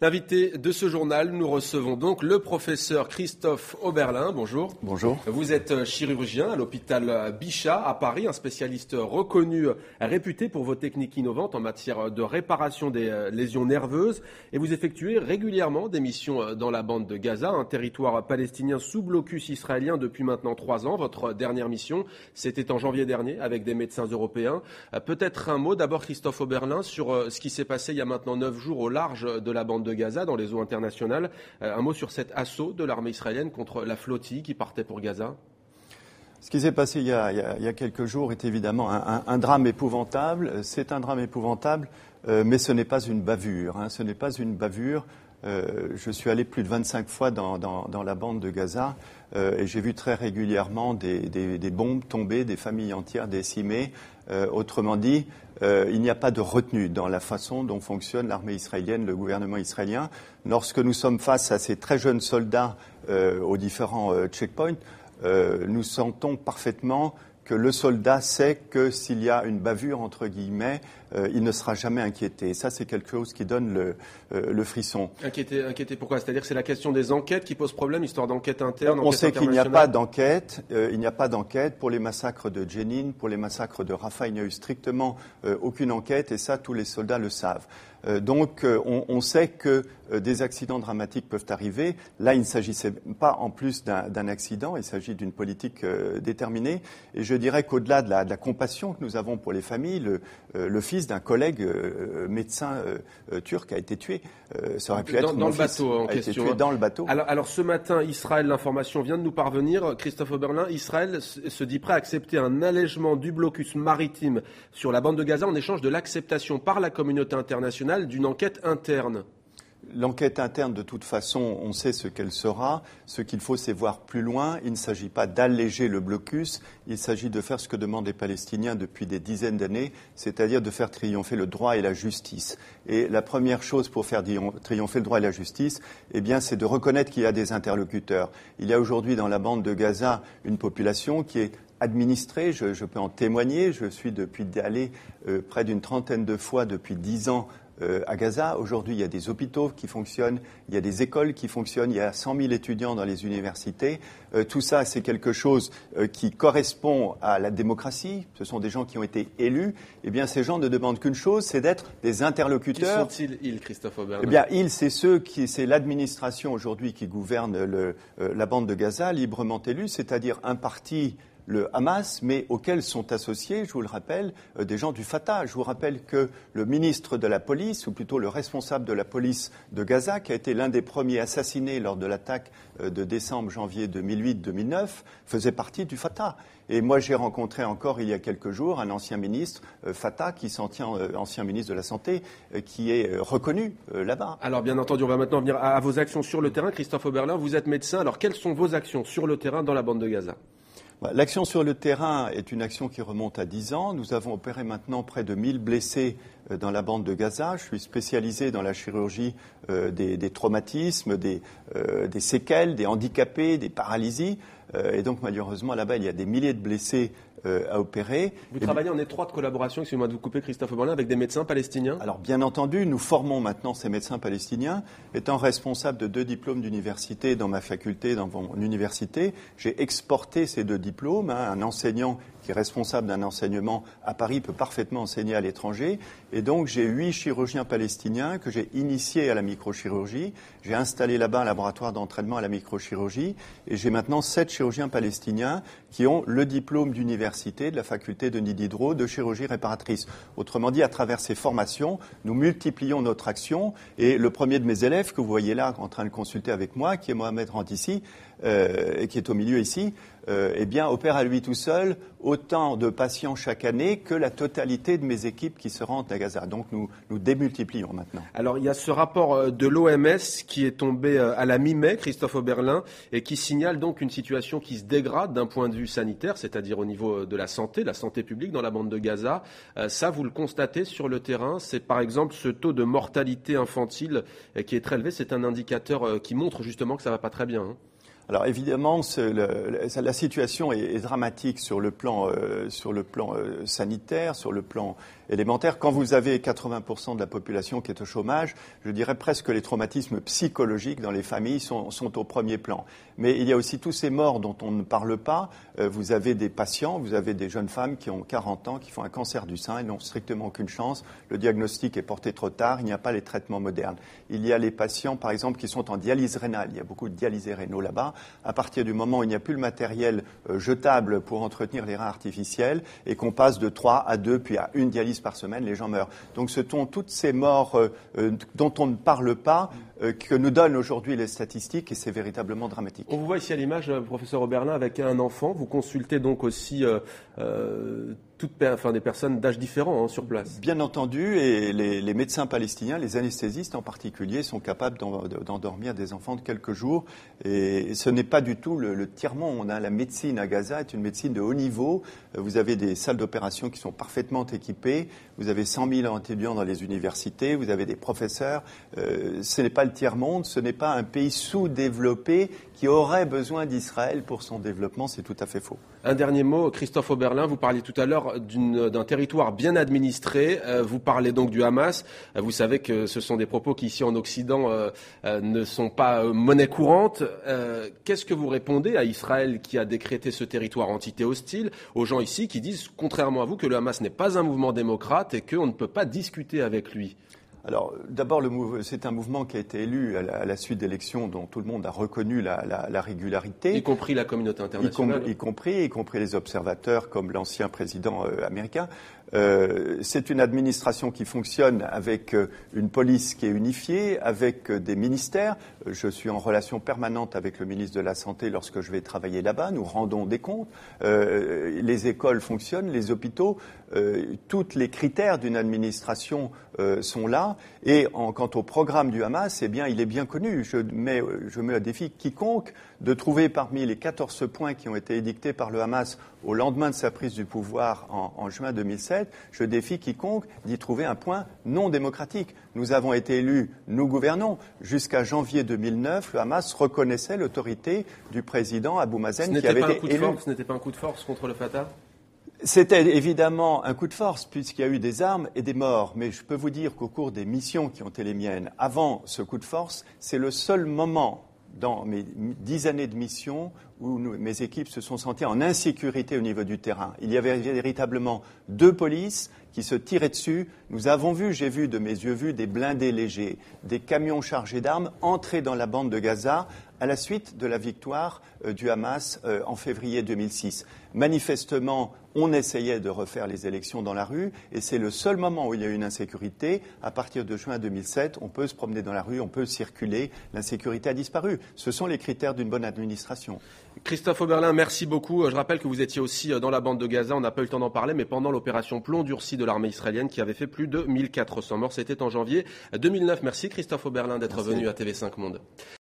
L'invité de ce journal, nous recevons donc le professeur Christophe Oberlin. Bonjour. Bonjour. Vous êtes chirurgien à l'hôpital Bichat à Paris, un spécialiste reconnu, réputé pour vos techniques innovantes en matière de réparation des lésions nerveuses. Et vous effectuez régulièrement des missions dans la bande de Gaza, un territoire palestinien sous blocus israélien depuis maintenant 3 ans. Votre dernière mission, c'était en janvier dernier avec des médecins européens. Peut-être un mot d'abord, Christophe Oberlin, sur ce qui s'est passé il y a maintenant 9 jours au large de la bande de Gaza, dans les eaux internationales. Un mot sur cet assaut de l'armée israélienne contre la flottille qui partait pour Gaza. Ce qui s'est passé il y a quelques jours est évidemment un drame épouvantable. C'est un drame épouvantable, mais ce n'est pas une bavure. Ce n'est pas une bavure. Je suis allé plus de 25 fois dans la bande de Gaza et j'ai vu très régulièrement des bombes tomber, des familles entières décimées. Autrement dit, il n'y a pas de retenue dans la façon dont fonctionne l'armée israélienne, le gouvernement israélien. Lorsque nous sommes face à ces très jeunes soldats aux différents checkpoints, nous sentons parfaitement que le soldat sait que s'il y a une bavure, entre guillemets, il ne sera jamais inquiété. Et ça, c'est quelque chose qui donne le frisson. Inquiété pourquoi ? C'est-à-dire que c'est la question des enquêtes qui pose problème, histoire d'enquête interne, On sait qu'il n'y a pas d'enquête. Il n'y a pas d'enquête pour les massacres de Jenin, pour les massacres de Rafah. Il n'y a eu strictement aucune enquête et ça, tous les soldats le savent. Donc, on sait que des accidents dramatiques peuvent arriver. Là, il ne s'agissait pas en plus d'un accident, il s'agit d'une politique déterminée. Et je dirais qu'au-delà de la compassion que nous avons pour les familles, le fils d'un collègue médecin turc a été tué. Ça aurait pu être dans le bateau en question. Tué dans le bateau. Alors ce matin, Israël, l'information vient de nous parvenir. Christophe Oberlin, Israël se dit prêt à accepter un allègement du blocus maritime sur la bande de Gaza en échange de l'acceptation par la communauté internationale d'une enquête interne. L'enquête interne, de toute façon, on sait ce qu'elle sera. Ce qu'il faut, c'est voir plus loin. Il ne s'agit pas d'alléger le blocus. Il s'agit de faire ce que demandent les Palestiniens depuis des dizaines d'années, c'est-à-dire de faire triompher le droit et la justice. Et la première chose pour faire triompher le droit et la justice, eh bien, c'est de reconnaître qu'il y a des interlocuteurs. Il y a aujourd'hui dans la bande de Gaza une population qui est administrée. Je peux en témoigner. Je suis allé près d'une trentaine de fois depuis 10 ans à Gaza. Aujourd'hui, il y a des hôpitaux qui fonctionnent, il y a des écoles qui fonctionnent, il y a 100 000 étudiants dans les universités. Tout ça, c'est quelque chose qui correspond à la démocratie. Ce sont des gens qui ont été élus. Eh bien, ces gens ne demandent qu'une chose, c'est d'être des interlocuteurs. Qui sont-ils, Christophe Oberlin ? Eh bien, c'est l'administration aujourd'hui qui gouverne la bande de Gaza, librement élue, c'est-à-dire un parti, le Hamas, mais auxquels sont associés, je vous le rappelle, des gens du Fatah. Je vous rappelle que le ministre de la police, ou plutôt le responsable de la police de Gaza, qui a été l'un des premiers assassinés lors de l'attaque de décembre-janvier 2008-2009, faisait partie du Fatah. Et moi, j'ai rencontré encore il y a quelques jours un ancien ministre, Fatah, qui s'en tient ancien ministre de la Santé, qui est reconnu là-bas. Alors, bien entendu, on va maintenant venir à vos actions sur le terrain. Christophe Oberlin, vous êtes médecin. Alors, quelles sont vos actions sur le terrain dans la bande de Gaza ? L'action sur le terrain est une action qui remonte à 10 ans. Nous avons opéré maintenant près de 1000 blessés dans la bande de Gaza. Je suis spécialisé dans la chirurgie des traumatismes, des séquelles, des handicapés, des paralysies. Et donc malheureusement là-bas, il y a des milliers de blessés à opérer. Vous travaillez en étroite collaboration, excusez-moi de vous couper Christophe Oberlin, avec des médecins palestiniens ? Alors bien entendu, nous formons maintenant ces médecins palestiniens. Étant responsable de 2 diplômes d'université dans ma faculté, dans mon université, j'ai exporté ces 2 diplômes. Un enseignant qui est responsable d'un enseignement à Paris peut parfaitement enseigner à l'étranger. Et donc j'ai 8 chirurgiens palestiniens que j'ai initiés à la microchirurgie. J'ai installé là-bas un laboratoire d'entraînement à la microchirurgie. Et j'ai maintenant 7 chirurgiens palestiniens qui ont le diplôme d'université de la faculté Denis Diderot de chirurgie réparatrice. Autrement dit, à travers ces formations, nous multiplions notre action. Et le premier de mes élèves que vous voyez là en train de consulter avec moi, qui est Mohamed Rantissi, et qui est au milieu ici, eh bien, opère à lui tout seul autant de patients chaque année que la totalité de mes équipes qui se rendent à Gaza. Donc nous démultiplions maintenant. Alors il y a ce rapport de l'OMS qui est tombé à la mi-mai, Christophe Oberlin, et qui signale donc une situation qui se dégrade d'un point de vue sanitaire, c'est-à-dire au niveau de la santé publique dans la bande de Gaza. Ça, vous le constatez sur le terrain. C'est par exemple ce taux de mortalité infantile qui est très élevé. C'est un indicateur qui montre justement que ça ne va pas très bien. Alors évidemment, la situation est dramatique sur le plan sanitaire, sur le plan élémentaire. Quand vous avez 80% de la population qui est au chômage, je dirais presque que les traumatismes psychologiques dans les familles sont au premier plan. Mais il y a aussi tous ces morts dont on ne parle pas. Vous avez des patients, vous avez des jeunes femmes qui ont 40 ans, qui font un cancer du sein, elles n'ont strictement aucune chance. Le diagnostic est porté trop tard, il n'y a pas les traitements modernes. Il y a les patients, par exemple, qui sont en dialyse rénale. Il y a beaucoup de dialysés rénaux là-bas. À partir du moment où il n'y a plus le matériel jetable pour entretenir les reins artificiels et qu'on passe de 3 à 2 puis à 1 dialyse par semaine, les gens meurent. Donc ce sont toutes ces morts dont on ne parle pas que nous donnent aujourd'hui les statistiques et c'est véritablement dramatique. On vous voit ici à l'image, professeur Oberlin, avec un enfant. Vous consultez donc aussi des personnes d'âge différent sur place. Bien entendu, et les médecins palestiniens, les anesthésistes en particulier, sont capables d'endormir des enfants de quelques jours. Et ce n'est pas du tout le tiers-monde. La médecine à Gaza est une médecine de haut niveau. Vous avez des salles d'opération qui sont parfaitement équipées. Vous avez 100 000 étudiants dans les universités. Vous avez des professeurs. Ce n'est pas le tiers-monde. Ce n'est pas un pays sous-développé qui aurait besoin d'Israël pour son développement. C'est tout à fait faux. Un dernier mot, Christophe Oberlin, vous parliez tout à l'heure d'un territoire bien administré. Vous parlez donc du Hamas. Vous savez que ce sont des propos qui, ici en Occident, ne sont pas monnaie courante. Qu'est-ce que vous répondez à Israël qui a décrété ce territoire entité hostile, aux gens ici qui disent, contrairement à vous, que le Hamas n'est pas un mouvement démocrate et qu'on ne peut pas discuter avec lui? Alors, d'abord, c'est un mouvement qui a été élu à la suite d'élections dont tout le monde a reconnu la régularité. Y compris la communauté internationale. Y compris les observateurs comme l'ancien président américain. C'est une administration qui fonctionne avec une police qui est unifiée, avec des ministères. Je suis en relation permanente avec le ministre de la Santé lorsque je vais travailler là-bas. Nous rendons des comptes. Les écoles fonctionnent, les hôpitaux. Tous les critères d'une administration sont là. Et quant au programme du Hamas, eh bien, il est bien connu. Je mets à défi quiconque de trouver parmi les 14 points qui ont été édictés par le Hamas au lendemain de sa prise du pouvoir en juin 2007, je défie quiconque d'y trouver un point non démocratique. Nous avons été élus, nous gouvernons. Jusqu'à janvier 2009, le Hamas reconnaissait l'autorité du président Abou Mazen qui avait été élu. Ce n'était pas un coup de force contre le Fatah ? C'était évidemment un coup de force puisqu'il y a eu des armes et des morts. Mais je peux vous dire qu'au cours des missions qui ont été les miennes, avant ce coup de force, c'est le seul moment dans mes 10 années de mission où mes équipes se sont senties en insécurité au niveau du terrain. Il y avait véritablement 2 polices qui se tiraient dessus. J'ai vu de mes yeux des blindés légers, des camions chargés d'armes entrer dans la bande de Gaza à la suite de la victoire du Hamas en février 2006. Manifestement, on essayait de refaire les élections dans la rue et c'est le seul moment où il y a eu une insécurité. À partir de juin 2007, on peut se promener dans la rue, on peut circuler. L'insécurité a disparu. Ce sont les critères d'une bonne administration. Christophe Oberlin, merci beaucoup. Je rappelle que vous étiez aussi dans la bande de Gaza. On n'a pas eu le temps d'en parler, mais pendant l'opération Plomb durci de l'armée israélienne qui avait fait plus de 1400 morts. C'était en janvier 2009. Merci Christophe Oberlin d'être venu à TV5 Monde.